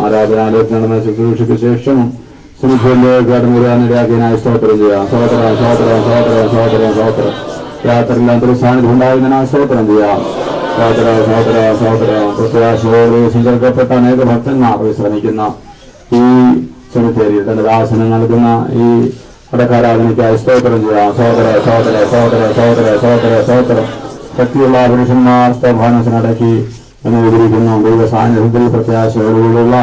ആരാധനാലയത്തിൽ നടന്ന ശുശ്രൂഷയ്ക്ക് ശേഷം സിനിമയിലേക്ക് കടന്നുവരാനിടയാക്കിയതിനായി സ്തോത്രം ചെയ്യാം. യാത്രയിൽ അന്തർസാന്നിധ്യം ഉണ്ടാകുന്നതിനായി സ്തോത്രം ചെയ്യാം. പ്രത്യാശയോട് സഞ്ചരിക്കപ്പെട്ട അനേക ഭക്തന്മാർ വിശ്രമിക്കുന്ന ഈ സെമിത്തേരിയിൽ തന്റെ ദാസനം നൽകുന്ന ഈ അടക്കാരാധനയ്ക്കായി സ്തോത്രം ചെയ്യാം. ശക്തിയുള്ള പുരുഷന്മാർ സ്തോഭാനത്തിനടക്കി അനുവദിക്കുന്നു. ദൈവ സാന്നിധ്യത്തിൽ പ്രത്യാശയോടുകൂടിയുള്ള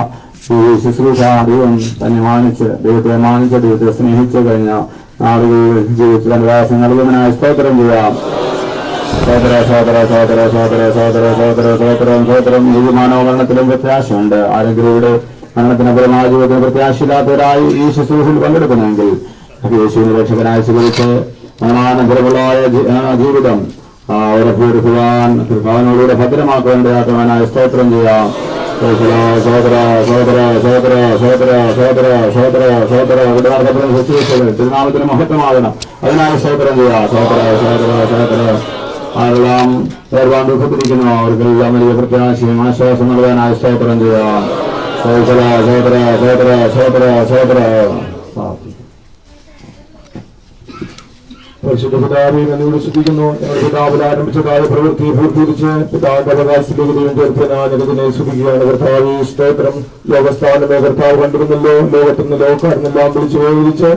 ഈ ശുശ്രൂഷ ദൈവം തന്നെ മാനിച്ച് ദൈവത്തെ സ്നേഹിച്ചു കഴിഞ്ഞ നാളുകളിൽ ജീവിച്ച് തന്റെ ദാസനം നൽകുന്നതിനായി സ്തോത്രം ചെയ്യാം. ഈ മാനവമരണത്തിലും പ്രത്യാശയുണ്ട്. ആരെങ്കിലും ഇവിടെ മരണത്തിനപ്പുറം ആ ജീവിതത്തിന് പ്രത്യാശയില്ലാത്തവരായി ഈ ശുശ്രൂഷയിൽ പങ്കെടുക്കുന്നെങ്കിൽ യേശുവിനെ രക്ഷകനായി സ്വീകരിച്ച് സമാനപരമായ ജീവിതം ഉറപ്പുവരുത്തുവാൻ കൃപാവിനോടുകൂടെ ഭദ്രമാക്കേണ്ടതാക്കുവാനായി സ്തോത്രം ചെയ്യാം. തിരുനാമത്തിന് മഹത്വമാകണം. അതിനായി സ്തോത്രം ചെയ്യാം. ആരെല്ലാം ഏർവാൻ ദുഃഖത്തിരിക്കുന്നു അവർക്കെല്ലാം വലിയ പ്രത്യാശയും ആശ്വാസം നൽകാനായി സ്തോത്രം ചെയ്യാം. പരിശുദ്ധ പിതാവേ, നന്ദിയോട് സ്തുതിക്കുന്നു. ഞങ്ങളുടെ പിതാവിൽ ആരംഭിച്ചതായ പ്രവൃത്തി പൂർത്തീകരിച്ച് പിതാവിന്റെ അവകാശത്തിലേക്ക് ദൈവം ചേർത്തതിനെ സ്തുതിക്കുകയാണ്. കർത്താവേ സ്തോത്രം. ലോകസ്ഥാനമേ കർത്താവ് കണ്ടിരുന്നല്ലോ. ലോകത്തുനിന്ന് ലോകക്കാരെല്ലാം വിളിച്ചു വേദിച്ച്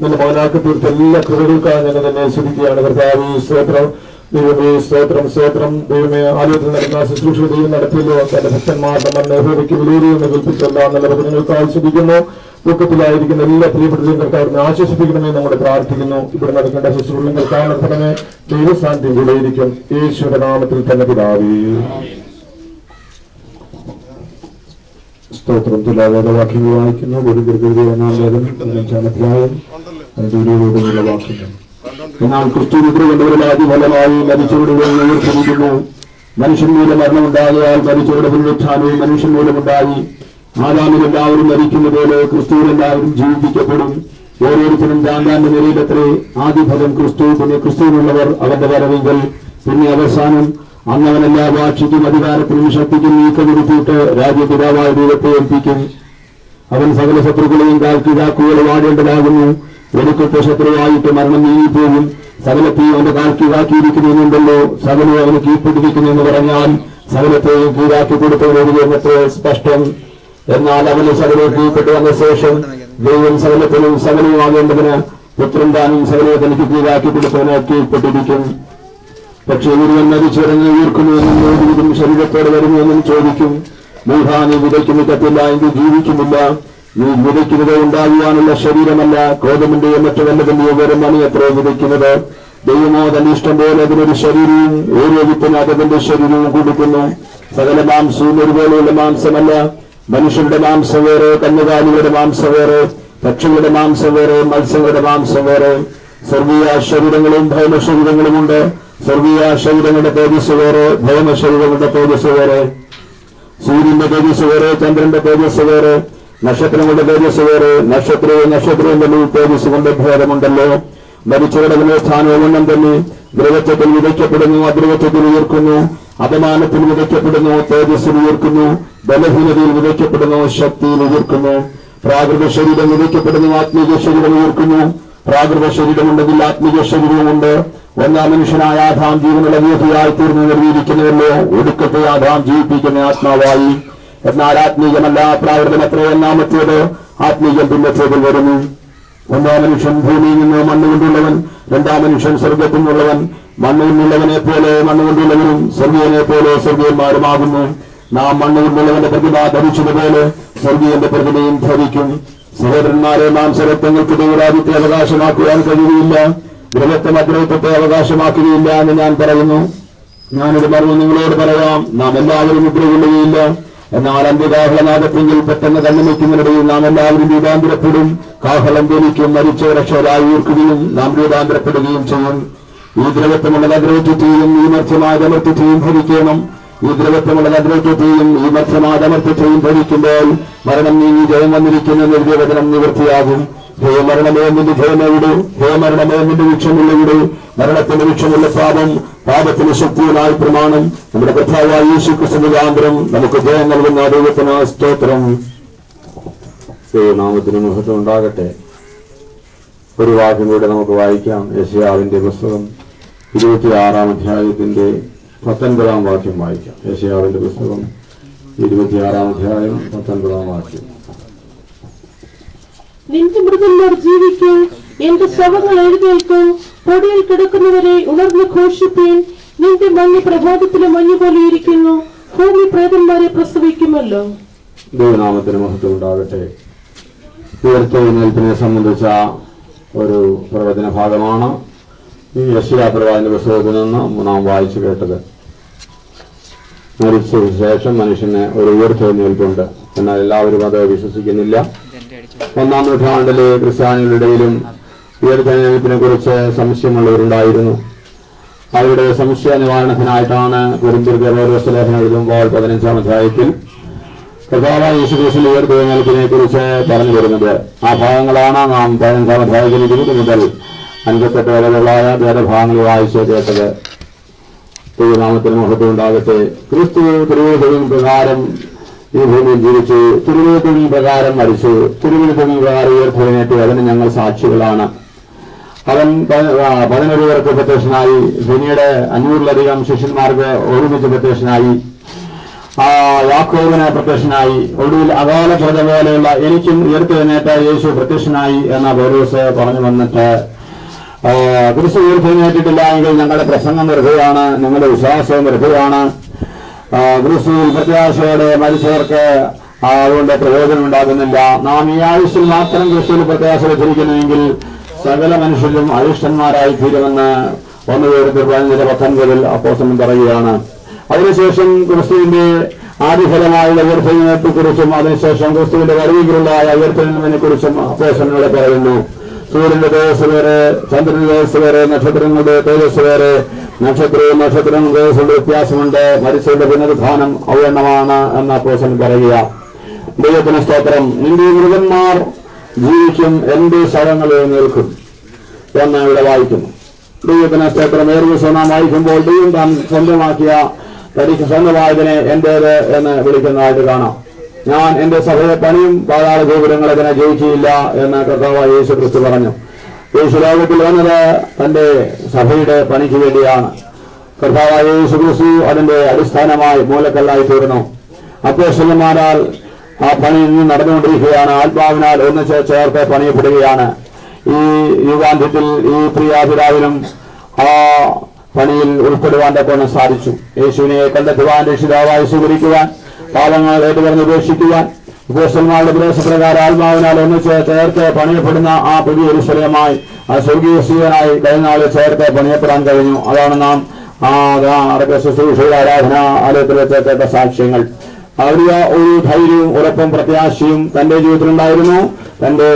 നിന്റെ മകനാക്കി തീർത്ത എല്ലാ കൃപകൾക്കാണ് ഞങ്ങൾ തന്നെ സ്തുതിക്കുകയാണ്. കർത്താവേ സ്തോത്രം. ദൈവമേ സ്തോത്രം. ദൈവമേ ആലയത്തിൽ നടക്കുന്ന ശുശ്രൂഷ ദൈവം നടത്തിയല്ലോ. തന്റെ ഭക്തന്മാരുടെ മണ്ണേഹോയ്ക്ക് വിലയേറിയെന്ന് കൽപ്പിച്ചെല്ലാം നല്ല വചനങ്ങൾക്കായി സ്തുതിക്കുന്നു. ദുഃഖത്തിലായിരിക്കുന്ന എല്ലാ പ്രിയപ്പെട്ടവരെയും കർത്താവിനെ ആശ്വസിപ്പിക്കണമേ നമ്മുടെ പ്രാർത്ഥിക്കുന്നു. ഇവിടെ നടക്കേണ്ട ശുശ്രൂഷകൾക്കായി നടത്തണമേ. ദൈവസാന്നിധ്യം കൂടെയിരിക്കും. യേശുവിന്റെ നാമത്തിൽ തന്നെ പിതാവേ. സ്തോത്രം. തുലാവേദവാക്യങ്ങൾ വായിക്കുന്നു. ദൂരയോടുള്ള വാക്യങ്ങൾ. എന്നാൽ ക്രിസ്തു മുദ്ര കൊണ്ടവരുടെ ആദ്യഫലമായി മരിച്ചവരുടെ ഉയർത്തിരിക്കുന്നു. മനുഷ്യൻ മൂലം മരണമുണ്ടാകിയാൽ മരിച്ചവരുടെ പുനരുത്ഥാനവും മനുഷ്യൻ മൂലമുണ്ടായി. ആദാമിൽ എല്ലാവരും മരിക്കുന്ന പോലെ ക്രിസ്തുവിൽ എല്ലാവരും ജീവിപ്പിക്കപ്പെടും. ഓരോരുത്തരും താന്താന്റെ നിലയിലത്രേ. ആദ്യഫലം ക്രിസ്തു, പിന്നെ ക്രിസ്തുവിനുള്ളവർ അവന്റെ വരവെങ്കിൽ, പിന്നെ അവസാനം. അന്ന് അവൻ എല്ലാ വാഴ്ചയ്ക്കും അധികാരത്തിനും ശക്തിക്കും നീക്കമിരുത്തിയിട്ട് രാജ്യപിതാവായ ദൈവത്തെ ഏൽപ്പിക്കും. അവൻ സകല ശത്രുക്കളെയും കാൽക്കിതാക്കുകൾ വാടേണ്ടതാകുന്നു. ഒടുക്കത്തെ ശത്രുവായിട്ട് മരണം നീങ്ങിപ്പോകും. സകലത്തെയും അവന്റെ കാൽ കീഴാക്കിയിരിക്കുന്നുണ്ടല്ലോ, സകലവും അവന് കീഴ്പ്പെട്ടിരിക്കുന്നു എന്ന് പറഞ്ഞാൽ സകലത്തെയും കീഴാക്കി കൊടുത്തവരൊഴികെ സ്പഷ്ടം. എന്നാൽ അവന് സകലവും കീഴ്പ്പെട്ട് വന്ന ശേഷം ദൈവം സകലത്തിലും സകലവുമാകേണ്ടതിന് പുത്രൻ താനും സകലവും തനിക്ക് കീഴാക്കി കൊടുത്തവന് കീഴ്പ്പെട്ടിരിക്കും. പക്ഷേ ഒരുവൻ മരിച്ചിറങ്ങി ഉയർക്കുന്നുവെന്നും ശരീരത്തോടെ വരുന്നുവെന്നും ചോദിക്കും. മൂഢാനി വിതയ്ക്കുന്നില്ല എങ്കിൽ ജീവിക്കുന്നില്ല. നീ വിതയ്ക്കുന്നത് ഉണ്ടാകുവാനുള്ള ശരീരമല്ല, കോപമിന്റെയോ മറ്റു വല്ലതിന്റെയോ വെറും മണി എത്രയോ വിതയ്ക്കുന്നത്. ദൈവമോ തന്റെ ഇഷ്ടം പോലെ അതിനൊരു ശരീരവും ഓരോ വിത്തിന് അതിന്റെ ശരീരവും കൊടുക്കുന്നു. സകല മാംസവും ഒരുപോലെയുള്ള മാംസമല്ല. മനുഷ്യരുടെ മാംസം വേറെ, കന്നുകാലികളുടെ മാംസം വേറെ, പക്ഷികളുടെ മാംസം വേറെ, മത്സ്യങ്ങളുടെ മാംസം വേറെ. സ്വർഗീയ ശരീരങ്ങളും ഭൗമശരീരങ്ങളുമുണ്ട്. സ്വർഗീയ ശരീരങ്ങളുടെ തേജസ് വേറെ, ഭൗമശരീരങ്ങളുടെ തേജസ് വേറെ. സൂര്യന്റെ തേജസ് വേറെ, ചന്ദ്രന്റെ തേജസ് വേറെ, നക്ഷത്രങ്ങളുടെ തേജസ് വേറെ. നക്ഷത്രവും തമ്മിൽ തേജസ് കൊണ്ട് ഭേദമുണ്ടല്ലോ. മരിച്ചവരുടെ പുനരുത്ഥാനവും ഒന്നും തന്നെ. ദ്രവത്വത്തിൽ വിതയ്ക്കപ്പെടുന്നു, അദ്രവത്വത്തിൽ ഉയർക്കുന്നു. അപമാനത്തിൽ വിതയ്ക്കപ്പെടുന്നു, തേജസ്സിൽ ഉയർക്കുന്നു. ബലഹീനതയിൽ വിതയ്ക്കപ്പെടുന്നു, ശക്തിയിൽ ഉയർക്കുന്നു. പ്രാകൃത ശരീരം വിതയ്ക്കപ്പെടുന്നു, ആത്മീയ ശരീരം ഉയർക്കുന്നു. പ്രാകൃത ശരീരമുണ്ടെങ്കിൽ ആത്മീയ ശരീരവുമുണ്ട്. ഒന്നാം മനുഷ്യനായ ആദാം ജീവനുള്ള വീഥിയായി തീർന്നു നിർവീരിക്കുന്നുവല്ലോ, ഒടുക്കത്തെ ആദാം ജീവിപ്പിക്കുന്ന ആത്മാവായി. എന്നാൽ ആത്മീയമല്ല, പ്രാകൃതം എത്രയോ ഒന്നാമത്തേത്, ആത്മീയം പിന്നത്തേതിൽ വരുന്നു. ഒന്നാം മനുഷ്യൻ ഭൂമിയിൽ നിന്ന് മണ്ണുകൊണ്ടുള്ളവൻ, രണ്ടാം മനുഷ്യൻ സ്വർഗത്തിൽ നിന്നുള്ളവൻ. മണ്ണുകൊണ്ടുള്ളവനെ പോലെ മണ്ണുകൊണ്ടുള്ളവനും സ്വർഗീയനെ പോലെ സ്വർഗീയന്മാരുമാകുന്നു. നാം മണ്ണുകൊണ്ടുള്ളവന്റെ പ്രതിഭ ധരിച്ചതുപോലെ സ്വർഗീയന്റെ പ്രതിഭയും ധരിക്കും. സഹോദരന്മാരെ, മാംസരത്വങ്ങൾക്ക് ദൈവരാജ്യത്തെ അവകാശമാക്കുവാൻ കഴിയുകയില്ല, ദ്രവത്വം അദ്രവത്വത്തെ അവകാശമാക്കുകയില്ല എന്ന് ഞാൻ പറയുന്നു. ഞാനൊരു മർമ്മം നിങ്ങളോട് പറയാം, നാം എല്ലാവരും മുദ്രകൊള്ളുകയില്ല. എന്നാൽ അന്ത്യകാഹളനാദത്തെങ്കിൽ പെട്ടെന്ന് കണ്ണുവയ്ക്കുന്നതിനിടയിൽ നാം എല്ലാവരും രൂപാന്തരപ്പെടും. കാഹളം ധ്വനിക്കും, മരിച്ചവരെ ക്ഷോരായി ഉയർക്കുകയും നാം രൂപാന്തരപ്പെടുകയും ചെയ്യും. ഈ ദ്രവത്വമുള്ള അദ്രവത്വത്തെയും ഈ മധ്യമായ അമർത്യത്തെയും ഭരിക്കണം. ഈ ദ്രവത്വമുള്ള അദ്രവത്വത്തെയും ഈ മധ്യമായ അമർത്യത്തെയും ഭരിക്കുമ്പോൾ മരണം നീങ്ങി ജയം വന്നിരിക്കുന്ന നിർവചനം നിവൃത്തിയാകും. ഹേമരണമേ നിന്റെ ജയമെവിടെ? ഹേമരണമേ നിന്റെ വൃക്ഷമുള്ളവിടെ? മരണത്തിന്റെ വൃക്ഷമുള്ള പാപം, പാപത്തിന് ശക്തിയുമായി പ്രമാണം. നമ്മുടെ കർത്താവായ യേശുക്രിസ്തു മുഖാന്തരം നമുക്ക് ജയം നൽകുന്ന ദൈവത്തിന് സ്തോത്രം. ദൈവനാമത്തിന് മഹത്വം ഉണ്ടാകട്ടെ. ഒരു വാക്യം കൂടെ നമുക്ക് വായിക്കാം. യെശയ്യാവിന്റെ പുസ്തകം 26-ാം അധ്യായത്തിന്റെ 19-ാം വാക്യം വായിക്കാം. യെശയ്യാവിന്റെ പുസ്തകം 26-ാം അധ്യായം 19-ാം വാക്യം. നിന്റെ മൃഗന്മാർ ജീവിക്കും, എന്റെ ശവങ്ങൾ എഴുന്നേൽക്കും. പൊടിയിൽ കിടക്കുന്നവരെ ഉണർന്ന് ഘോഷിപ്പീൻ. നിന്റെ മഞ്ഞ് പ്രഭാതത്തിലെ മഞ്ഞ് പോലെ ഇരിക്കുന്നു. ഭൂമി പ്രേതന്മാരെ പ്രസവിക്കുമല്ലോ. ദൈവനാമത്തിന് മഹത്വം ഉണ്ടാകട്ടെ. ഉയർത്തെഴുന്നേൽപ്പിനെ സംബന്ധിച്ച ഒരു പ്രവചന ഭാഗമാണ് ഈ യെശയ്യാ പ്രവാചകന്റെ പുസ്തകത്തിൽ നിന്ന് നാം വായിച്ചു കേട്ടത്. മരിച്ചതിന് ശേഷം മനുഷ്യന് ഒരു ഉയർത്തെഴുന്നേൽപ്പുണ്ട്. എന്നാൽ എല്ലാവരും അത് വിശ്വസിക്കുന്നില്ല. 1-ാം നൂറ്റാണ്ടിലെ ക്രിസ്ത്യാനികളുടെ ഇടയിലും ഉയർത്തെഴുന്നേൽപ്പിനെ കുറിച്ച് സംശയമുള്ളവരുണ്ടായിരുന്നു. അവരുടെ സംശയ നിവാരണത്തിനായിട്ടാണ് കൊരിന്ത്യർക്ക് പൗലോസ് ലേഖനം എഴുതുമ്പോൾ 15-ാം അധ്യായത്തിൽ കർത്താവായ യേശുക്രിസ്തുവിന്റെ ഉയർത്തെഴുന്നേൽപ്പിനെ കുറിച്ച് പറഞ്ഞു വരുന്നത്. ആ ഭാഗങ്ങളാണ് നാം 15-ാം അധ്യായത്തിൽ 20 മുതൽ 58 വരെയുള്ള വേദഭാഗങ്ങൾ വായിച്ച് കേട്ടത്. ദൈവനാമത്തിന് മഹത്വം ഉണ്ടാകട്ടെ. ക്രിസ്തു തിരുവചന പ്രകാരം ഈ ഭൂമിയിൽ ജീവിച്ചു, തിരുവചന പ്രകാരം മരിച്ചു, തിരുവചന പ്രകാരം ഉയർത്തെഴുന്നേറ്റു. അതിന് ഞങ്ങൾ സാക്ഷികളാണ്. അവൻ 11 പേർക്ക് പ്രത്യക്ഷനായി, പിന്നീട് 500-ലധികം ശിഷ്യന്മാർക്ക് ഒരുമിച്ച് പ്രത്യക്ഷനായി, യാക്കോബിന് പ്രത്യക്ഷനായി, ഒടുവിൽ അകാല പ്രജ പോലെയുള്ള എനിക്കും ഉയർത്തെഴുന്നേറ്റ യേശു പ്രത്യക്ഷനായി എന്ന പൗലോസ് പറഞ്ഞു വന്നിട്ട്, ക്രിസ്തു ഉയർത്തെഴുന്നേറ്റിട്ടില്ല എങ്കിൽ ഞങ്ങളുടെ പ്രസംഗം വെറുതെയാണ്, നിങ്ങളുടെ വിശ്വാസവും വെറുതെയാണ്. ക്രിസ്തുവിൽ പ്രത്യാശയോടെ മരിച്ചവർക്ക് അതുകൊണ്ട് പ്രയോജനം ഉണ്ടാകുന്നില്ല. നാം ഈ ആയുസ്സിൽ മാത്രം ക്രിസ്തുവിൽ പ്രത്യാശ വെച്ചിരിക്കുന്നുവെങ്കിൽ സകല മനുഷ്യരും അരിഷ്ടന്മാരായി തീരുമെന്ന് 1 കൊരിന്ത്യർ 15-19 അപ്പോസ്തലൻ പറയുകയാണ്. അതിനുശേഷം ക്രിസ്തുവിന്റെ ആദിഫലമായുള്ള ഉയർത്തെഴുന്നേൽപ്പിനെ കുറിച്ചും അതിനുശേഷം ക്രിസ്തുവിന്റെ വരവിലുള്ള ഉയർത്തെഴുന്നേൽപ്പിനെ കുറിച്ചും അപ്പോസ്തലനോട് പറയുന്നു. സൂര്യന്റെ തേജസ് വേറെ, ചന്ദ്രന്റെ തേജസ് വേറെ, നക്ഷത്രങ്ങളുടെ തേജസ് വേറെ. നക്ഷത്രവും തേജസ്സുകളുടെ വ്യത്യാസമുണ്ട്. മരിച്ചവരുടെ പുനരുത്ഥാനം ഔവണ്ണമാണ് എന്ന് അപ്പോസ്തലൻ പറയുക. ദൈവത്തിന് സ്തോത്രം. നിന്റെ മൃഗന്മാർ ജീവിക്കും, എന്റെ ശവങ്ങൾ എഴുന്നേൽക്കും എന്ന് ഇവിടെ വായിക്കുന്നു. ദൈവത്തിന് സ്തോത്രം. ഏറെ ദിവസം നാം വായിക്കുമ്പോൾ ദൈവം താൻ സ്വന്തമാക്കിയ തനിക്ക് സ്വന്തമായതിനെ എന്റേത് എന്ന് വിളിക്കുന്നതായിട്ട് കാണാം. ഞാൻ എന്റെ സഭയെ പണിയും, പാതാള ഗോപുരങ്ങൾ അതിനെ ജയിക്കുകയില്ല എന്ന് കർത്താവായ യേശുക്രിസ്തു പറഞ്ഞു. യേശു ലോകത്തിൽ വന്നത് തന്റെ സഭയുടെ പണിക്ക് വേണ്ടിയാണ്. കർത്താവായ യേശു ക്രിസ്തു അതിന്റെ അടിസ്ഥാനമായി മൂലക്കല്ലായി തീർന്നു. അപ്പോസ്തലന്മാരാൽ ആ പണി ഇന്ന് നടന്നുകൊണ്ടിരിക്കുകയാണ്. ആത്മാവിനാൽ ഒന്നിച്ച് ചേർത്ത് പണിയപ്പെടുകയാണ്. ഈ യുഗാന്ത്യത്തിൽ ഈ പ്രിയാപിതാവിനും ആ പണിയിൽ ഉൾപ്പെടുവാൻ തക്കവണ്ണം സാധിച്ചു. യേശുവിനെ കണ്ടെത്തുവാൻ, രക്ഷിതാവായി സ്വീകരിക്കുവാൻ, പാപങ്ങൾ ഏറ്റുപറഞ്ഞ് ഉപേക്ഷിക്കുവാൻ അപ്പോസ്തലന്മാരുടെ ഉപദേശപ്രകാരം ആത്മാവിനാൽ ഒന്നിച്ച് ചേർത്ത് പണിയപ്പെടുന്ന ആ പുതിയ യെരൂശലേമായി, ആ സ്വർഗീയ സീവനായി കഴിഞ്ഞാളിൽ ചേർത്ത് പണിയപ്പെടാൻ കഴിഞ്ഞു. അതാണ് നാം ശുശ്രൂഷയുടെ ആരാധന ആലയത്തിൽ വെച്ച് കേട്ട സാക്ഷ്യങ്ങൾ. വലിയ ഒരു ധൈര്യവും ഉറപ്പും പ്രത്യാശയും തന്റെ ജീവിതത്തിലുണ്ടായിരുന്നു. തന്റെ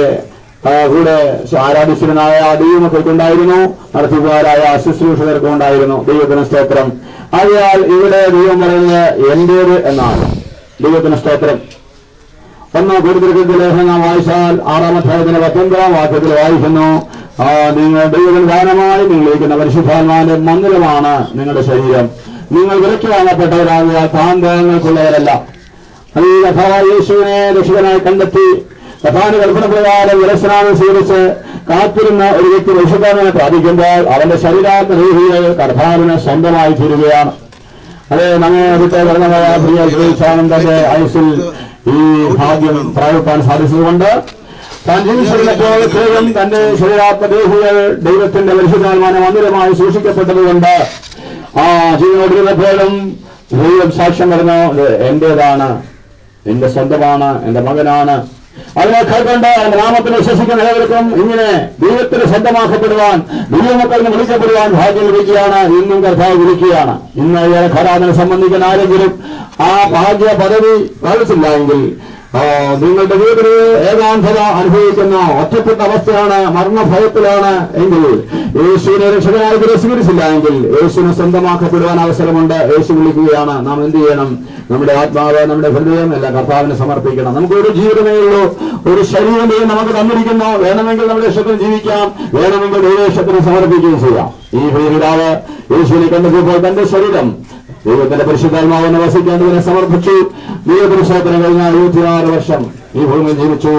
കൂടെ ആരാധിച്ചിരുന്നായ ദൈവമക്കൾക്കുണ്ടായിരുന്നു. നടത്തിപ്പുകാരായ ശുശ്രൂഷകർക്കും ഉണ്ടായിരുന്നു. ദൈവത്തിന് സ്തോത്രം. ആകയാൽ ഇവിടെ ദൈവം പറയുന്നത് എന്റേത് എന്നാണ്. ദൈവത്തിന് സ്തോത്രം. 1 കൊരിന്ത്യർ ലേഖനം വായിച്ചാൽ 6-ാം അധ്യായത്തിന്റെ 19-ാം വാക്യത്തിൽ വായിക്കുന്നു, നിങ്ങൾ ദൈവത്തിന് ദാനമായി നിങ്ങളിരിക്കുന്ന പരിശുദ്ധാത്മാവിന്റെ മന്ദിരമാണ് നിങ്ങളുടെ ശരീരം. നിങ്ങൾ വിലയ്ക്ക് വാങ്ങപ്പെട്ടവരാകിയാൽ താന്തങ്ങൾക്കുള്ളവരല്ല. അത് ഈ കഥാവായ യേശുവിനെ രക്ഷിതനായി കണ്ടെത്തി കഥാന് കൽപ്പനപ്രകാരം വിരസനാമം സ്വീകരിച്ച് കാത്തിരുന്ന ഒരു വ്യക്തി പരിശുദ്ധാത്മാവിനെ പ്രാപിക്കുമ്പോൾ അവന്റെ ശരീരാത്മദേഹികൾ കർത്താവിന് സ്വന്തമായി തീരുകയാണ്. അത് നമ്മെ അടുത്ത് കടന്നുപോയ പ്രിയ തന്റെ ആയുസ്സിൽ ഈ ഭാഗ്യം പ്രാപിക്കാൻ സാധിച്ചതുകൊണ്ട് താൻ ജീവിച്ചിരുന്നപ്പോൾ ദൈവം തന്റെ ശരീരാത്മദേഹികൾ ദൈവത്തിന്റെ പരിശുദ്ധാത്മാവിനെ മന്ദിരമായി സൂക്ഷിക്കപ്പെട്ടതുകൊണ്ട് ആ ജീവനോടിരുന്നപ്പോഴും ദൈവം സാക്ഷ്യം പറഞ്ഞു, എന്റേതാണ്, എന്റെ സ്വന്തമാണ്, എന്റെ മകനാണ്. അതിനെ കൈക്കൊണ്ട് അവന്റെ നാമത്തിൽ വിശ്വസിക്കുന്ന ഏവർക്കും ഇങ്ങനെ ദൈവത്തിന് സ്വന്തമാക്കപ്പെടുവാൻ, ദൈവമക്കളിന് വിളിക്കപ്പെടുവാൻ ഭാഗ്യം ലഭിക്കുകയാണ്. ഇന്നും കർത്താവ് വിളിക്കുകയാണ്. ഇന്ന് ഈ ആരാധന സംബന്ധിക്കുന്ന ആരെങ്കിലും ആ ഭാഗ്യ പദവി പാലിച്ചില്ല എങ്കിൽ നിങ്ങളുടെ വീട്ടിൽ ഏകാന്തത അനുഭവിക്കുന്ന ഒറ്റപ്പെട്ട അവസ്ഥയാണ്, മരണഭയത്തിലാണ് എങ്കിൽ, യേശുവിനെ രക്ഷകനായി സ്വീകരിച്ചില്ല എങ്കിൽ യേശുവിനെ സ്വന്തമാക്കപ്പെടുവാൻ അവസരമുണ്ട്. യേശു വിളിക്കുകയാണ്. നാം എന്ത് ചെയ്യണം? നമ്മുടെ ആത്മാവ്, നമ്മുടെ ഹൃദയം എല്ലാം കർത്താവിനെ സമർപ്പിക്കണം. നമുക്കൊരു ജീവിതമേ ഉള്ളൂ, ഒരു ശരീരമേ നമുക്ക് തന്നിരിക്കുന്നു. വേണമെങ്കിൽ നമ്മുടെ ഇഷ്ടത്തിന് ജീവിക്കാം, വേണമെങ്കിൽ ദൈവേഷ്ടത്തിന് സമർപ്പിക്കുകയും ചെയ്യാം. ഈ പിതാവ് യേശുവിനെ കണ്ടെത്തിയപ്പോൾ തന്റെ ശരീരം ദൈവത്തിന്റെ പരിശുദ്ധാത്മാവിനെ വസിക്കേണ്ടതിനെ സമർപ്പിച്ചു. ദൈവപുരുഷത്തിന് കഴിഞ്ഞ 26 വർഷം ഈ ഭൂമിയിൽ ജീവിച്ചു.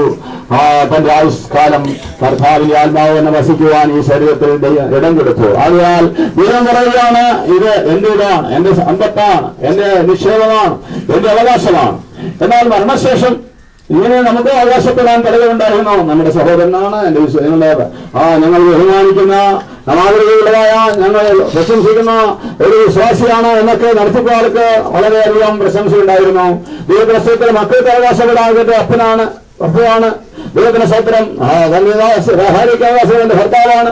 തന്റെ ആയുഷ്കാലം കർത്താവിന്റെ ആത്മാവിനെ വസിക്കുവാൻ ഈ ശരീരത്തിൽ ഇടം കൊടുത്തു. അതിനാൽ ദൈവം പറയുകയാണ്, ഇത് എന്റേതാണ്, എന്റെ സമ്പത്താണ്, എന്റെ നിക്ഷേപമാണ്, എന്റെ അവകാശമാണ്. എന്നാൽ മരണശേഷം ഇങ്ങനെ നമുക്ക് അവകാശപ്പെടാൻ കഴിവുണ്ടായിരുന്നു. നമ്മുടെ സഹോദരനാണ്, എന്റെ ഞങ്ങൾ ബഹുമാനിക്കുന്ന മാതൃകയുള്ളതായ, ഞങ്ങൾ പ്രശംസിക്കുന്ന ഒരു വിശ്വാസിയാണ് എന്നൊക്കെ നടത്തിപ്പുകാർക്ക് വളരെയധികം പ്രശംസയുണ്ടായിരുന്നു. ദൈവത്തിന്റെ സ്വത്രം മക്കൾക്ക് അവകാശപ്പെടാതെ അപ്പനാണ്, ദൈവത്തിന്റെ സ്വത്രം അവകാശം ഭർത്താവാണ്.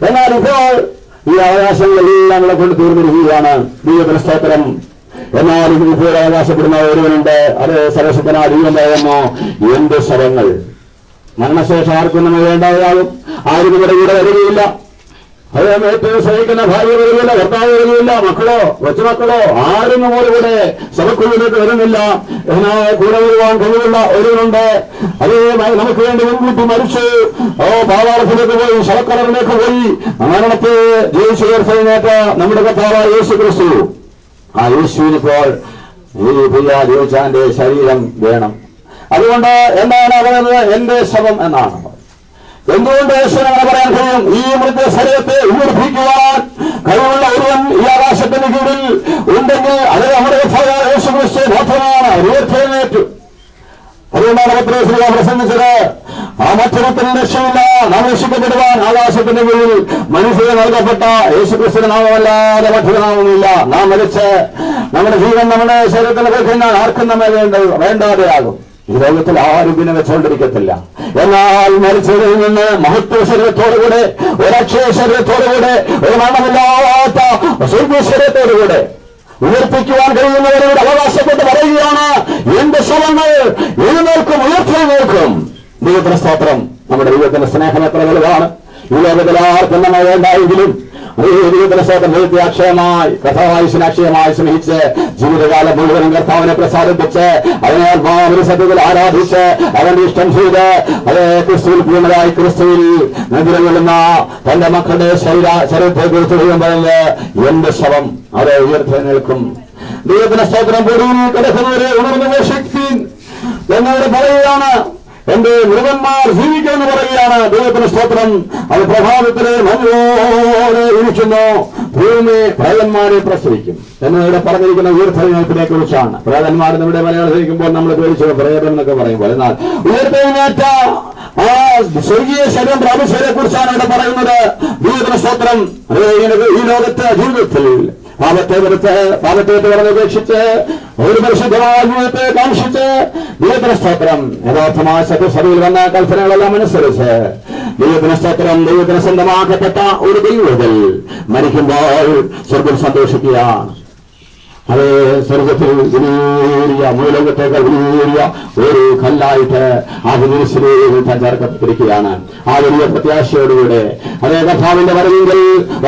എന്നാൽ ഇപ്പോൾ ഈ അവകാശങ്ങളെല്ലാം ഇവിടെ കൊണ്ട് തീർന്നിരിക്കുകയാണ്. ദൈവത്തിന്റെ സ്തോത്രം. എന്നാൽ ഇപ്പോൾ അവകാശപ്പെടുന്ന ഒരുവനുണ്ട്, അത് സർവശക്തനായ ദൈവം പറയുന്നു, എന്റെ ശവങ്ങൾ മരണശേഷം ആർക്കും നമ്മൾ വേണ്ടവരാകും. ആരും ഇവിടെ വരികയില്ല. അത് ഏറ്റവും സഹിക്കുന്ന ഭാര്യ വരികയില്ല, ഭർത്താവ് വരികയില്ല, മക്കളോ കൊച്ചുമക്കളോ ആരും നമ്മളിവിടെ ശവക്കുഴിയിലേക്ക് വരുന്നില്ല. എന്നാൽ കൂടെ വരുവാൻ കഴിവുള്ള ഒരുവനുണ്ട്. അതേ നമുക്ക് വേണ്ടി മുൻകൂട്ടി മരിച്ചു പാതാളത്തിലേക്ക് പോയി, ശവക്കടറിലേക്ക് പോയി മരണത്തെ ജയിച്ചു ഉയർത്തേറ്റ നമ്മുടെ കർത്താവായ യേശു ക്രിസ്തു. ആ യേശുവിനിപ്പോൾ ഈ പ്രിയ ജോയിച്ചാന്റെ ശരീരം വേണം. അതുകൊണ്ട് എന്താണ് പറയുന്നത്? എന്റെ ശവം എന്നാണ്. എന്തുകൊണ്ട് യേശുവിനെ അങ്ങനെ പറയാൻ കഴിയും? ഈ മൃത ശരീരത്തെ ഉയർപ്പിക്കുവാൻ കഴിവുള്ള ഒരുവൻ ഈ ആകാശത്തിന് കീഴിൽ ഉണ്ടെങ്കിൽ അത് നമ്മുടെ യേശു ക്രിസ്തു മാത്രമാണ്. ഉയർത്തെഴുന്നേറ്റു. അതുകൊണ്ടാണ് പത്രോസ് പ്രസംഗിച്ചത്, ആ മറ്റൊരുത്തിന് രക്ഷയില്ല, നാം രക്ഷിക്കപ്പെടുവാൻ ആകാശത്തിന്റെ കീഴിൽ മനുഷ്യന് നൽകപ്പെട്ട യേശുക്രിസ്തുവിന്റെ നാമമല്ലാതെ മറ്റൊരു നാമമില്ല. നാം മരിച്ച് നമ്മുടെ ജീവൻ നമ്മുടെ ശരീരത്തിൽ വെക്കുന്ന ആർക്കും നമ്മെ വേണ്ടാതെയാകും. ഈ ലോകത്തിൽ ആരും പിന്നെ വെച്ചുകൊണ്ടിരിക്കത്തില്ല. എന്നാൽ മരിച്ചതിൽ നിന്ന് മഹത്വ ശരീരത്തോടുകൂടെ, ഒരക്ഷയ ശരീരത്തോടുകൂടെ, ഒരു മരണമില്ലാത്ത സ്വർഗീയ ശരീരത്തോടുകൂടെ ഉയർപ്പിക്കുവാൻ കഴിയുന്നവരോട് അവകാശപ്പെട്ട് പറയുകയാണ്, എന്റെ ശവങ്ങൾ എഴുന്നേൽക്കും, ഉയർത്തെഴുന്നേൽക്കും. ദൈവത്തിന്റെ സ്തോത്രം. നമ്മുടെ ദൈവത്തിന്റെ സ്നേഹം എത്ര വലുതാണ്. ഈ ലോകത്തിൽ ആർക്കും നമ്മൾ വേണ്ടായെങ്കിലും ദൈവത്തിന്റെ സ്തോത്രം ദൈവത്തെ അക്ഷയമായി, കഥാവായുസിനെ അക്ഷയമായി സ്നേഹിച്ച് ജീവിതകാലം മുഴുവനും കർത്താവിനെ പ്രസാദിപ്പിച്ച് അതിനെ സത്യത്തിൽ ആരാധിച്ച് അവന്റെ ഇഷ്ടം ചെയ്ത് അതേ ക്രിസ്തുവിൽ പൂർണ്ണരായി ക്രിസ്തുവിൽ നിലകൊള്ളുന്ന തന്റെ മക്കളുടെ ശരീരത്തെ കുറിച്ച് ദൈവം പറയുന്നത്, എന്റെ ശവം അത് ഉയർത്തെഴുന്നേൽക്കും. ദൈവത്തിന്റെ സ്തോത്രം. പൊടിയിൽ കിടക്കുന്നവരെ ഉണർന്നു ശക്തി എന്നവർ പറയുകയാണ്. എന്റെ മൃഗന്മാർ ജീവിക്കുമെന്ന് പറയുകയാണ്. ദൈവത്തിന് സ്തോത്രം. അത് പ്രഭാതത്തിലെ മഞ്ഞോടെ ഇരിക്കുന്നു. ഭൂമി പ്രേതന്മാരെ പ്രസവിക്കും എന്നിവിടെ പറഞ്ഞിരിക്കുന്ന ഉയർത്തെഴുന്നേൽപ്പിനെ കുറിച്ചാണ്. പ്രേതന്മാർ നമ്മുടെ മലയാളിക്കുമ്പോൾ നമ്മൾ പേടിച്ചു പ്രേതം എന്നൊക്കെ പറയുമ്പോൾ, എന്നാൽ ഉയർത്തെഴുന്നേറ്റ ആ സ്വർഗീയ ശരീരം പ്രാപിച്ചതിനെ കുറിച്ചാണ് ഇവിടെ പറയുന്നത്. ദൈവത്തിന് സ്തോത്രം. ഈ ലോകത്തെ ജീവിതത്തിൽ പാപത്തെ പറഞ്ഞ് ഉപേക്ഷിച്ച് ഒരു പരിശുദ്ധമായ ജീവിതത്തെ കാക്ഷിച്ച് ദൈവത്തിന് സ്തോത്രം യഥാർത്ഥമായ സത്യസഭയിൽ വന്ന കൽപ്പനകളെല്ലാം അനുസരിച്ച് ദൈവത്തിന് സ്തോത്രം ദൈവത്തിന് സ്വന്തമാക്കപ്പെട്ട ഒരു ദൈവത്തിൽ മരിക്കുമ്പോൾ സ്വർഗം സന്തോഷിക്കുകയാണ്. അത് സ്വർഗത്തിൽ വലിയ മൂലകത്തേക്കാൾ വലിയ ഒരു കല്ലായിട്ട് ആ വിദേശിലേക്ക് ചേർക്കപ്പെട്ടിരിക്കുകയാണ്. ആ വലിയ പ്രത്യാശയോടുകൂടെ അതേ കർത്താവിന്റെ വരവെങ്കിൽ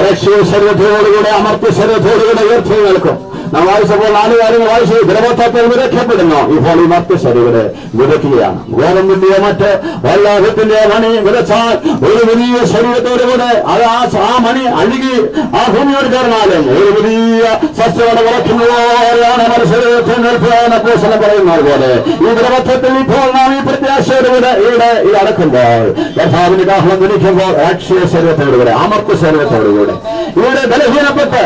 രക്ഷീയ ശരീരത്തോടുകൂടെ അമർത്യ ശരീരത്തോടുകൂടെ ഉയർത്തെഴുന്നേൽക്കും. നാം വായിച്ചപ്പോൾ 4 കാര്യങ്ങൾ വായിച്ചു. ദ്രവത്വത്തിൽ വിതയ്ക്കപ്പെടുന്നു. ഇപ്പോൾ ഈ മർത്യ ശരീരത്തെ വിതയ്ക്കുകയാണ്. ഗോതമ്പിന്റെ മറ്റ് വല്ലാഭത്തിന്റെ മണി വിതച്ചാൽ ഒരു വലിയ ശരീരത്തോടുകൂടെ അത് ആ മണി അഴുകി ആ ഭൂമിയോട് ചേർന്നാലും ഒരു വലിയ സസ്യയോടെ വിളക്കുന്നതുപോലെയാണ് മനുഷ്യരെ പറയുന്നത് പോലെ ഈ ദ്രവത്വത്തിൽ ഇപ്പോൾ നാം ഈ പ്രത്യാശയോടുകൂടെ ഇവിടെ ഈ അടക്കുമ്പോൾ കർത്താവിന്റെ കാഹളം വിളിക്കുമ്പോൾ രാഷ്ട്രീയ ശരീരത്തോടുകൂടെ അമർത്യ ശരീരത്തോടുകൂടെ ഇവിടെ ബലഹീനപ്പെട്ട്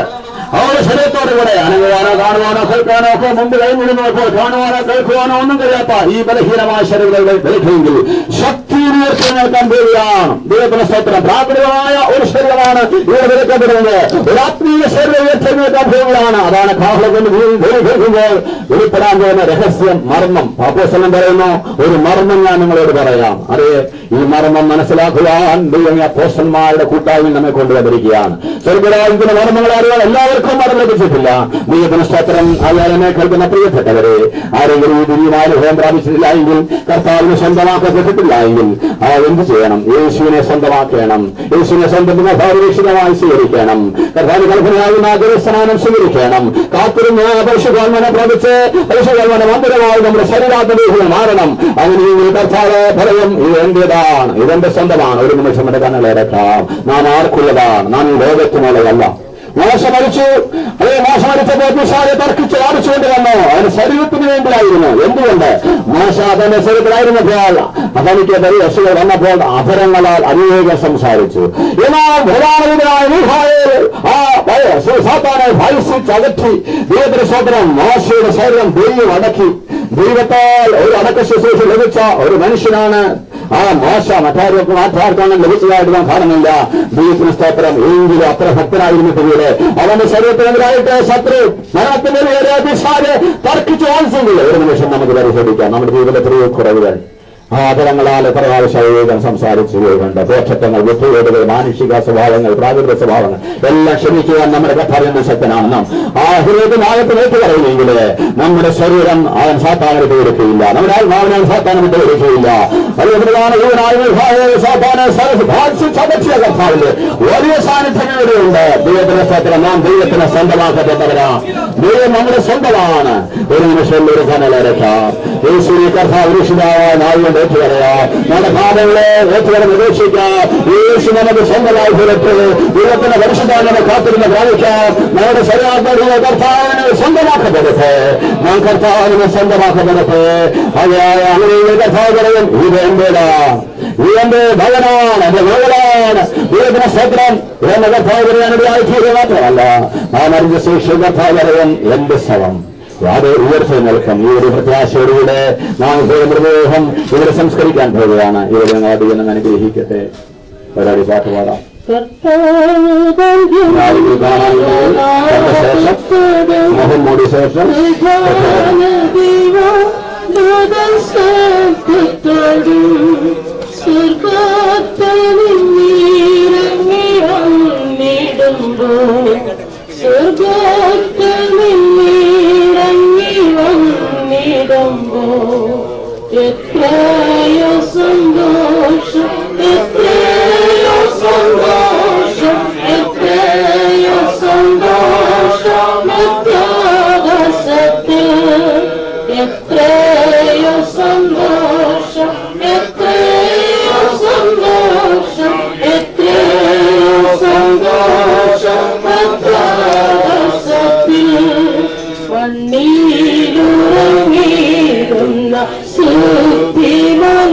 അവരുടെ ശരീരത്തോടുകൂടെ അനങ്ങുവാനോ കാണുവാനോ കേൾക്കാനോ ഒക്കെ മുമ്പ് കഴിഞ്ഞിരുന്നപ്പോൾ കാണുവാനോ കേൾക്കുവാനോ ഒന്നും കഴിയാത്ത ഈ ബലഹീനമായ ശരീരങ്ങളുടെ ബലഹീനെങ്കിൽ ശക്തി ഉയർത്തിനേൽക്കാൻ പോവുകയാണ്. ദൈവത്തിന്റെ സ്തോത്രം. പ്രാകൃതമായ ഒരു ശരീരമാണ് ഇവിടെ വിലക്കപ്പെടുന്നത്. ഒരു ആത്മീയ ശരീരം ഉയർത്തിനേൽക്കാൻ പോവുകയാണ്. അതാണ് കാഹളത്തിന് കേൾക്കുമ്പോൾ വെളിപ്പെടാൻ പോകുന്ന രഹസ്യം, മർമ്മം. അപ്പോസ്തലൻ പറയുന്നു, ഒരു മർമ്മം ഞാൻ നിങ്ങളോട് പറയാം. അതെ, ഈ മർമ്മം മനസ്സിലാക്കുവാൻ ദൈവം അപ്പോസ്തലന്മാരുടെ കൂട്ടായ്മ നമ്മെ കൊണ്ടുവന്നിരിക്കുകയാണ്. സ്വർഗ്ഗരാജ്യത്തിന്റെ മർമ്മങ്ങൾ അറിയാൻ എല്ലാവർക്കും മരം ലഭിച്ചിട്ടില്ല. ദൈവത്തിന് സ്തോത്രം. അയാളെ കേൾക്കുന്ന പ്രിയപ്പെട്ടവരെ, ആരെങ്കിലും ഈ ദിവ്യമായ അനുഭവം പ്രാപിച്ചിട്ടില്ല എങ്കിൽ, കർത്താവിനെ സ്വന്തമാക്കപ്പെട്ടിട്ടില്ല എങ്കിൽ എന്ത് ചെയ്യണം? യേശുവിനെ സ്വന്തമാക്കണം. യേശുവിനെ സ്വന്തം ഭാരതീക്ഷിതമായി സ്വീകരിക്കണം. കർത്താവ് കൽപ്പനയാകുന്ന ദൈവസ്നാനം സ്വീകരിക്കണം. കാത്തിരുന്ന് പരിശുദ്ധാത്മാവിനെ പ്രാപിച്ച് പരിശുദ്ധാത്മാവിന്റെ മന്ദിരമായി നമ്മുടെ ശരീരാത്മദേഹികൾ മാറണം. അങ്ങനെയെങ്കിൽ കർത്താവ് പറയും, ഇത് എന്റേതാണ്, ഇതെന്റെ സ്വന്തമാണ്. ഒരു നിമിഷം എന്റെ കണ്ണുകളടക്കാം. നാം ആർക്കുള്ളതാണ്? നാം ഈ ലോകത്തിനുള്ളതല്ല. മോശ മരിച്ചു. അതേ മോശ മരിച്ചപ്പോൾ പിശാച് തർക്കിച്ച് വാദിച്ചുകൊണ്ട് വന്നു. അതിന് ശരീരത്തിന് വേണ്ടിയായിരുന്നു. എന്തുകൊണ്ട്? മോശ തന്റെ ശരീരത്തിലായിരുന്നപ്പോൾ അതെനിക്ക് അസുഖം വന്നപ്പോൾ അധരങ്ങളാൽ അനേകം സംസാരിച്ചു. എന്നാൽ പ്രധാനമന്ത്രിയായ മീഖായേൽ ആ സാത്താനെ ഭയസിച്ചകറ്റി ദൈവത്തിന്റെ സ്തോത്രം മോശയുടെ ശരീരം ദൈവം അടക്കി. ദൈവത്താൽ ഒരു അടക്ക ശുശ്രൂഷ ലഭിച്ച ഒരു മനുഷ്യനാണ് ആ മോശ. മറ്റാർക്കാണ് ലഭിച്ചതായിട്ട് നാം കാണുന്നില്ല. ദൈവത്തിന് സ്തോത്രം. എങ്കിലും അത്ര ഭക്തനായിരുന്നിട്ട് കൂടെ അവന്റെ ശരീരത്തിനെതിരായിട്ട് ശത്രു മരണത്തിന്റെ പിശാച് തർക്കിച്ചു വാദിച്ചില്ല. ഒരു നിമിഷം നമുക്ക് പരിശോധിക്കാം നമ്മുടെ ജീവിതത്തിലെ കുറവുകൾ. ആദരങ്ങളാൽ എത്ര പ്രാവശ്യം സംസാരിച്ചു പോയിട്ടുണ്ട്. പോഷത്വങ്ങൾ, വിട്ടുകേടുകൾ, മാനുഷിക സ്വഭാവങ്ങൾ, പ്രാകൃത സ്വഭാവങ്ങൾ എല്ലാം ക്ഷമിക്കുവാൻ നമ്മുടെ കർത്താവിന്റെ ശക്തനാണ്. നാം ആ ഹൃദയത്തിനാകത്തിലേക്ക് പറയുമെങ്കിൽ നമ്മുടെ ശരീരം അവൻ സാത്താനെ വിട്ടുകൊടുക്കുകയില്ല. നമ്മുടെ ആത്മാവിനെ സാത്താനെ വിട്ടുകൊടുക്കുകയില്ല. അതുകൊണ്ടാണ് കർത്താവിന്റെ വലിയ സാന്നിധ്യങ്ങളുണ്ട്. ദൈവത്തിന്റെ സ്വത്രം. നാം ദൈവത്തിന് സ്വന്തമാക്കപ്പെട്ടവരാ. ദൈവം നമ്മുടെ സ്വന്തമാണ്. ഒരു നിമിഷം ഒരു കനലരക്കാം. യേശുവിനെ കർത്താവ് രക്ഷിതാവായ നാളുകൊണ്ട് ഏറ്റുപറയാം. നമ്മുടെ പാപങ്ങളെ ഏറ്റുപറഞ്ഞ് ഉപേക്ഷിക്കാം. യേശു നമുക്ക് സ്വന്തമായി പുറത്ത് ദൈവത്തിന്റെ പരിശുദ്ധാത്മാവിനെ കാത്തിരുന്ന് പ്രാപിക്കാം. നമ്മുടെ ശരീരത്തിലെ കർത്താവിനെ സ്വന്തമാക്കപ്പെടട്ടെ. നാം കർത്താവിനെ സ്വന്തമാക്കപ്പെടട്ടെ. അങ്ങനെ കർത്താവ് പറയും, ഇത് എന്റേതാ, ഇത് എന്റെ ഭവനാണ്, എന്റെ മകളാണ്. ദൈവത്തിന്റെ സ്വത്രം എന്ന കർത്താവ് പറയാനിടയായി തീരുക മാത്രമല്ല, നാം അറിഞ്ഞ ശേഷം കർത്താവ് പറയും, എന്റെ ശവം അത് ഉയർത്തെഴുന്നേൽക്കും. ഈ ഒരു പ്രത്യാശയോടുകൂടെ നാം മൃതദേഹം ഇവരെ സംസ്കരിക്കാൻ പോവുകയാണ്. ഇവരെ നാടിയെന്ന് അനുഗ്രഹിക്കട്ടെ. ഒരാടി പാട്ട് പാടാം. മുഖം മൂടി ശേഷം എത്രയോ സന്തോഷം, എത്രയോ സന്തോഷം, എത്രയോ സന്തോഷം അത്യാകാശത്തിൽ. എത്രയോ സന്തോഷം, എത്രയോ സന്തോഷം, എത്രയോ സന്തോഷം അത്യാകാശത്തിൽ. മണ്ണിലുറങ്ങിയിരുന്ന സുദ്ധിമാൻ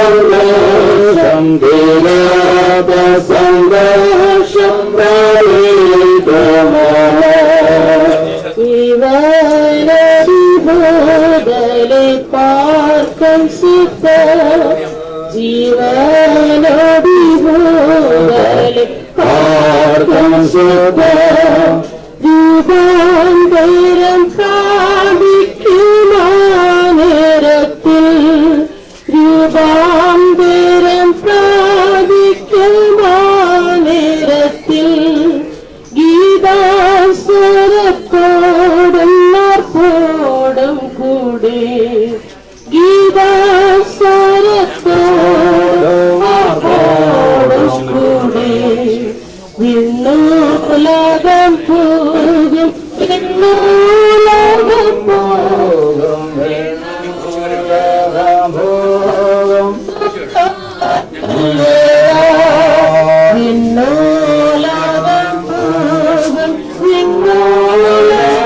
സന്തോഷം തീരാത്ത സന്തോഷം പ്രാപിക്കുമോ ജീവനോടി പാർക്കും സുഖ ജീവനോടി പാർക്കും സുഖ രൂപാന്തരം പ്രാപിക്കുമാ നേരത്തിൽ രൂപാന്തരം പ്രാപിക്കുമാ നേരത്തിൽ ഗീതാസ്വരത്തോടും നാർപ്പോടും കൂടെ ഗീതാസ്വരത്തോടും നാർപ്പോടും കൂടെ വിണ്ണൂലകം പോകും വിണ്ണൂലകം പോകും വിണ്ണൂലകം പോകും വിണ്ണൂലകം പോകും വിണ്ണൂലകം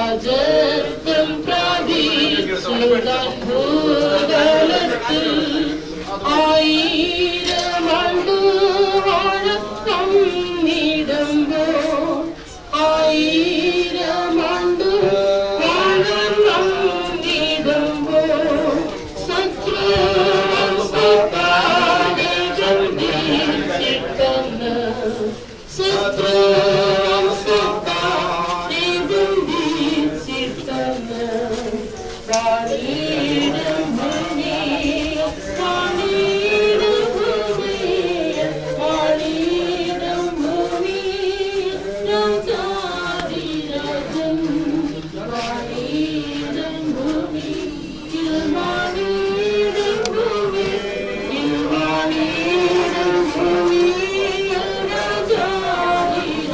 രാജത്വം പ്രാപിച്ചുടൻ ഭൂതലത്തിൽ ആയിരമണ്ടു വഴക്കം നീടുമ്പോൾ ആയിരമണ്ടു വഴക്കം നീടുമ്പോൾ ശത്രുവൻ സത്താനെ ബന്ധിച്ചിട്ടെന്ന് ശത്രുവൻ സത്താനെ ബന്ധിച്ചിട്ടെന്ന് പാടിയിടും ഭൂമി പാടിയിടും ഭൂമി പാടിയിടും ഭൂമി രാജാധിരാജൻ പാടിയിടും ഭൂമി പാടിയിടും ഭൂമി പാടിയിടും ഭൂമി രാജാധിരാജൻ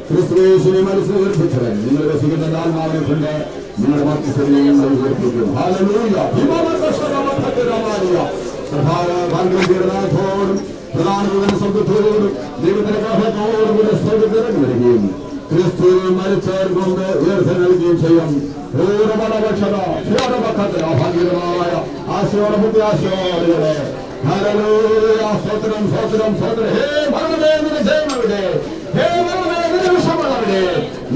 ക്രിസ്തുയേശുവിനെ മനസ്സിൽ നിങ്ങളുടെ സ്വീകരണ ആത്മാവിനെ കൊണ്ട് നിങ്ങളുടെ മധ്യസ്ഥതയും ഉയർപ്പിക്കും. ഹല്ലേലൂയ. പ്രധാനത്തോടും ശബ്ദത്തോടും ദൈവത്തിന്റെ കാഹളത്തോടും കൂടെ സ്വർഗ്ഗത്തിലേക്ക് വരികയും ക്രിസ്തുവിൽ മരിച്ചവർ കൊണ്ട് ഉയർച്ച നൽകുകയും ചെയ്യും. ഭാഗ്യകരമായ ആശയോടെ പ്രത്യാശയോടെ സ്വതന്ത്രം സ്വതന്ത്രം സ്വതന്ത്രം. ഹേ മരണമേ നിന്റെ ജയമെവിടെ? ഹേ മരണമേ നിന്റെ വിഷമങ്ങളവിടെ?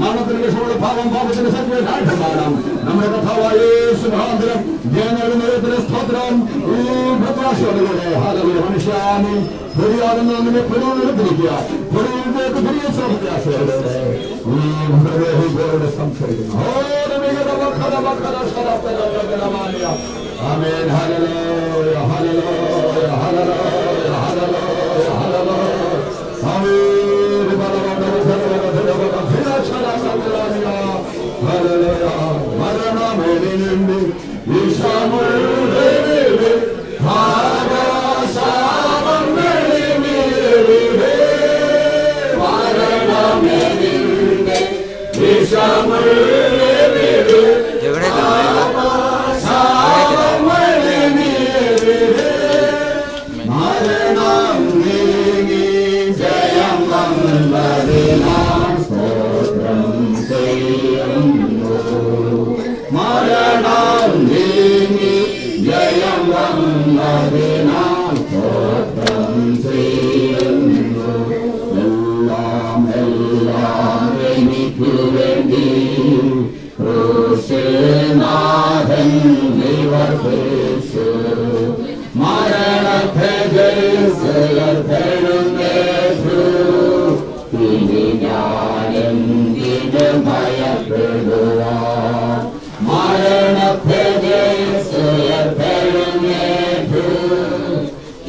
മരണത്തിന് വിഷമുള്ള പാപം പാപത്തിന്റെ സത്യ കാഠ്യമാണ്. നമ്മുടെ കഥാവായ യേശു മുഖാന്തരം ജയനേടുന്നതിന് സ്തോത്രം. ഈ പ്രത്യാശയോടുകൂടെ ഹല്ലേലൂയ. മനുഷ്യാനി പൊരിയാകുന്ന നിന്നെ പൊരിയെടുത്തിരിക്കുക. പൊരിയിലേക്ക് പൊരിയ പ്രത്യാശയോടെ ഈ ഹൃദയത്തോടെ സംസാരിക്കുന്നു. ആമേൻ. ഹല്ലേലൂയ ഹല്ലേലൂയ ഹല്ലേലൂയ ഹല്ലേലൂയ ഹല്ലേലൂയ. ആമേൻ. ഹല്ലേലൂയ. മരണമേനിനുണ്ട് ഈശോമുള്ളിലെ ഭാഗശാപങ്ങളിലെ മരണമേനിനുണ്ട് ഈശോമുള്ളിലെ മരണം നീങ്ങി ജയം വന്നതിനാം സ്തോത്രം ചെയ്യുന്നു. മരണം നീങ്ങി ജയം വന്നതിനാം സ്തോത്രം ചെയ്യുന്നു. എല്ലാം എല്ലാം എനിക്കു വേണ്ടി ക്രൂശിനാഥൻ നിവർത്തിച്ചു. മരണത്തെ ജയിച്ചെഴുന്നേറ്റു. ഇനി ഞാനെന്തിന് ഭയപ്പെടുവാൻ? മരണത്തെ ജയിച്ചെഴുന്നേറ്റു.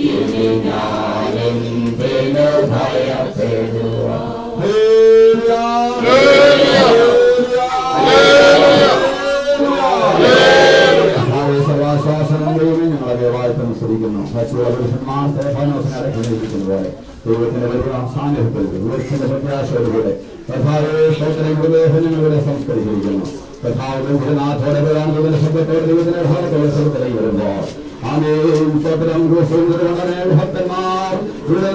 ഇനി ഞാനെന്തിന് ഭയപ്പെടുവാൻ? ദൈവത്തിന്റെ വലിയ സാന്നിധ്യത്തിൽ ദൈവത്തിന്റെ പ്രത്യാശയോടുകൂടെ ഞങ്ങളുടെ സംസ്കരിച്ചിരിക്കുന്നു. നാഥോടെ ദൈവത്തിന്റെ ശബ്ദത്തോടെ ദൈവത്തിന്റെ ഭാഗത്തോടെ സ്ഥലത്തിലേക്ക് വരുമ്പോൾ ഭക്തന്മാർ ഇവിടെ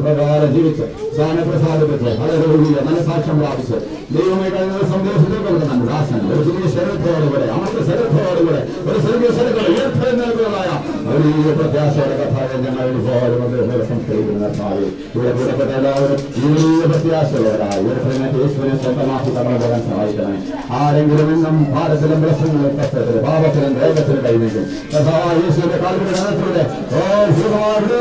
പ്രകാരം ജീവിച്ച് സ്ഥാനപ്രസാദിപ്പിച്ച് മനസാക്ഷ്യം പ്രാപിച്ച് ദൈവമേ കഴിഞ്ഞ സന്ദേശത്തോടെ നമ്മുടെ ദാസൻ ഒരു ചെറിയ ശരത്തോടുകൂടെ അവരുടെ ശരത്തോടുകൂടെ ഒരു ചെറിയ ശരത്തോടെ ഉയർത്തുന്നതായ വലിയ പ്രത്യാശയുടെ കഥായെ ഞങ്ങൾ സംസ്കരിക്കുന്ന കഥാവെ ഇവിടെ കൂടപ്പെട്ട എല്ലാവരും ഈ വലിയ പ്രത്യാശയോടായി ഉയർത്തുന്ന യേശുവിനെ സ്വന്തമാക്കി കടന്നു പോകാൻ സഹായിക്കണേ. ആരെങ്കിലും ഇന്നും ഭാരത്തിലും പ്രശ്നങ്ങളും കഷ്ടത്തിലും പാപത്തിലും രോഗത്തിലും കൈവയ്ക്കും യേശുവിന്റെ കാൽവിന്റെ കഥത്തിലൂടെ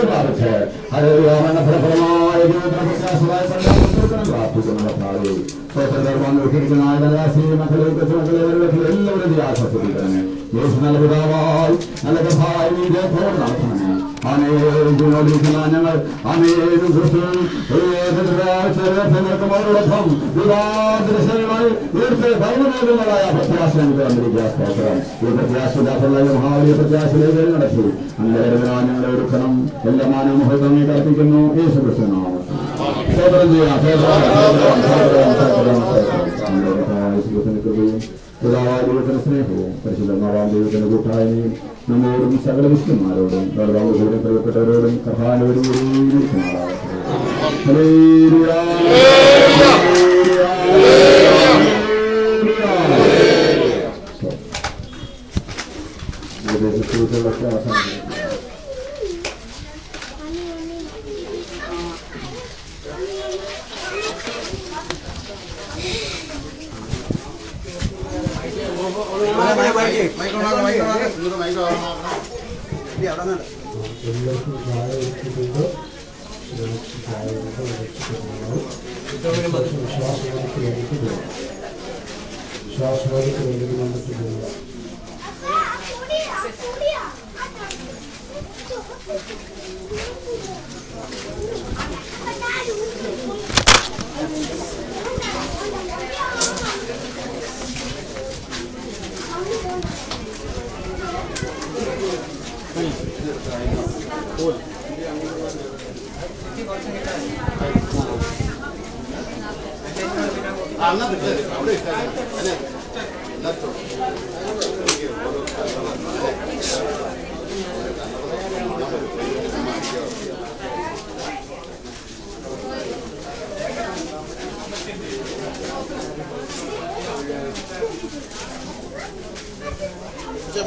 പ്രാപിച്ച് മരണഫലപ്രദമായ ജീവിതത്തിന് പ്രത്യാശമായി പ്രാർത്ഥിക്കുന്ന കഥാവെ എല്ലാവരും ആശ്വസിപ്പിക്കണമേ. യേശു നല്ല പിതാവായി നല്ല കഥായി നീ ജയത്തോടെ നടത്തണമേ. അനേകോടിക്കുന്ന ഞങ്ങൾ അനേകം ക്രിസ്തുവോടൊപ്പം വിവാദശമായി ഭരണമേഖലകളായ പ്രത്യാശ തന്നിരിക്കുക. സ്തോത്രം. ഈ പ്രത്യാശയില്ലാത്തുള്ള മഹാവലിയ പ്രത്യാശയിലേക്ക് നടത്തി അന്നേരം ഞങ്ങളെ ഒരുക്കണം. എല്ലാ മാനവമുഹൂർത്തങ്ങൾ കൽപ്പിക്കുന്നു. യേശു കൃഷ്ണനാമം സ്തോത്രം ചെയ്യാം. കൃപയും പിതാവായ ദൈവത്തിന്റെ സ്നേഹവും പരിശുദ്ധമാവാം ദൈവത്തിന്റെ കൂട്ടായ്മയും നമ്മോടും സകല വിശുദ്ധന്മാരോടും ദൈവം പ്രിയപ്പെട്ടവരോടും കഥാനവരും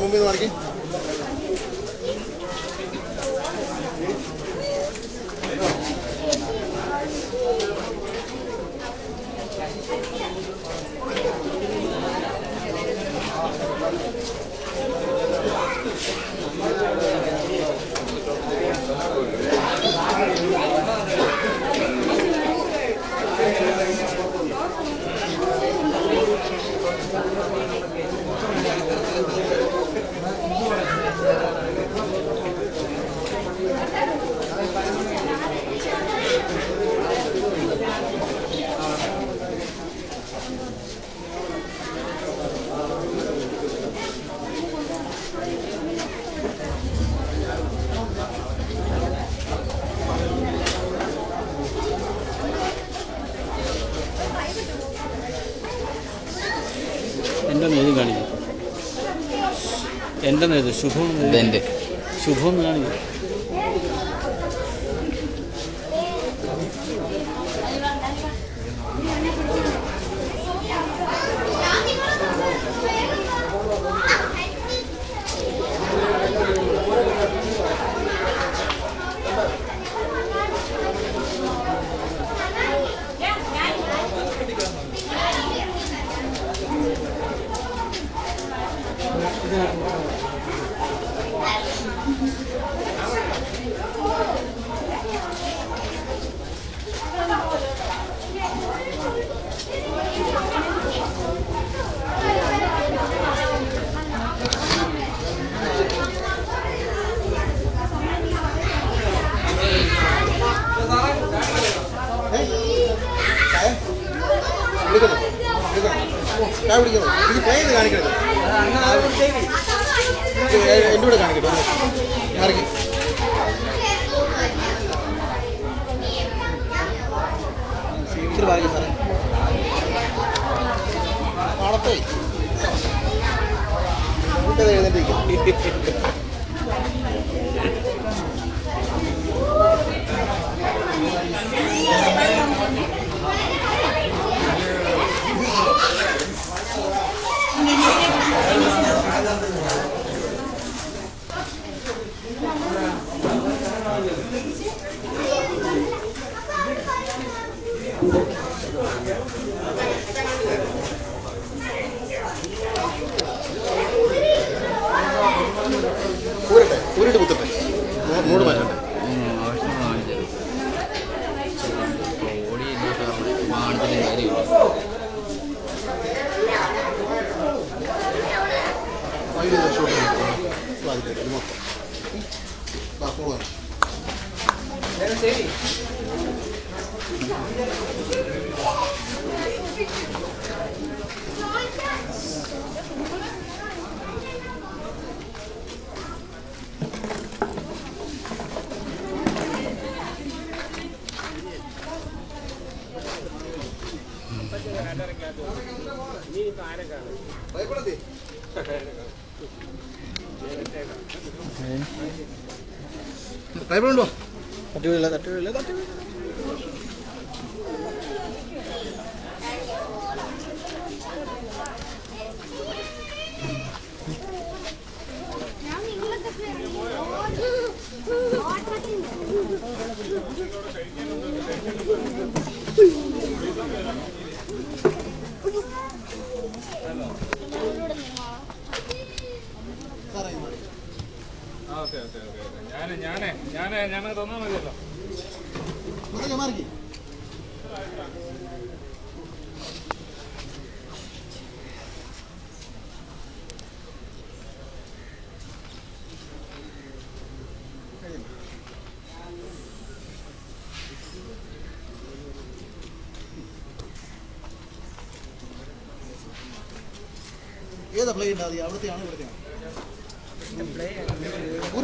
മുമ്പിൽ നിന്ന് മാറിക്കേ. എന്താണ് എഴുതി കാണിക്കുക? എന്താണ് ഇത്? ശുഭം ശുഭം കാണിക്കുക. ചായ പിടിക്കണോ? ഇത് പേര് കാണിക്കണത് എൻ്റെ കൂടെ കാണിക്കട്ടെ. മാറിക്ക്. ഇച്ചിരി മാറിക്കും സാറേ. പാടത്തേ എഴുന്നേറ്റിരിക്കും. ഊരിട്ട് കുത്തട്ടെ, മൂട് മാറ്റട്ടെ. ടൈപ്പുണ്ടോ? തട്ടുകളില്ല തട്ടുകളില്ല തട്ടുകളില്ല. ഞാനേ തന്നാ മതിയല്ലോ. മാറിക്ക്. ഏതാ പ്ലേ ഉണ്ടാവും? അവിടുത്തെയാണോ ഇവിടുത്തെയാണോ?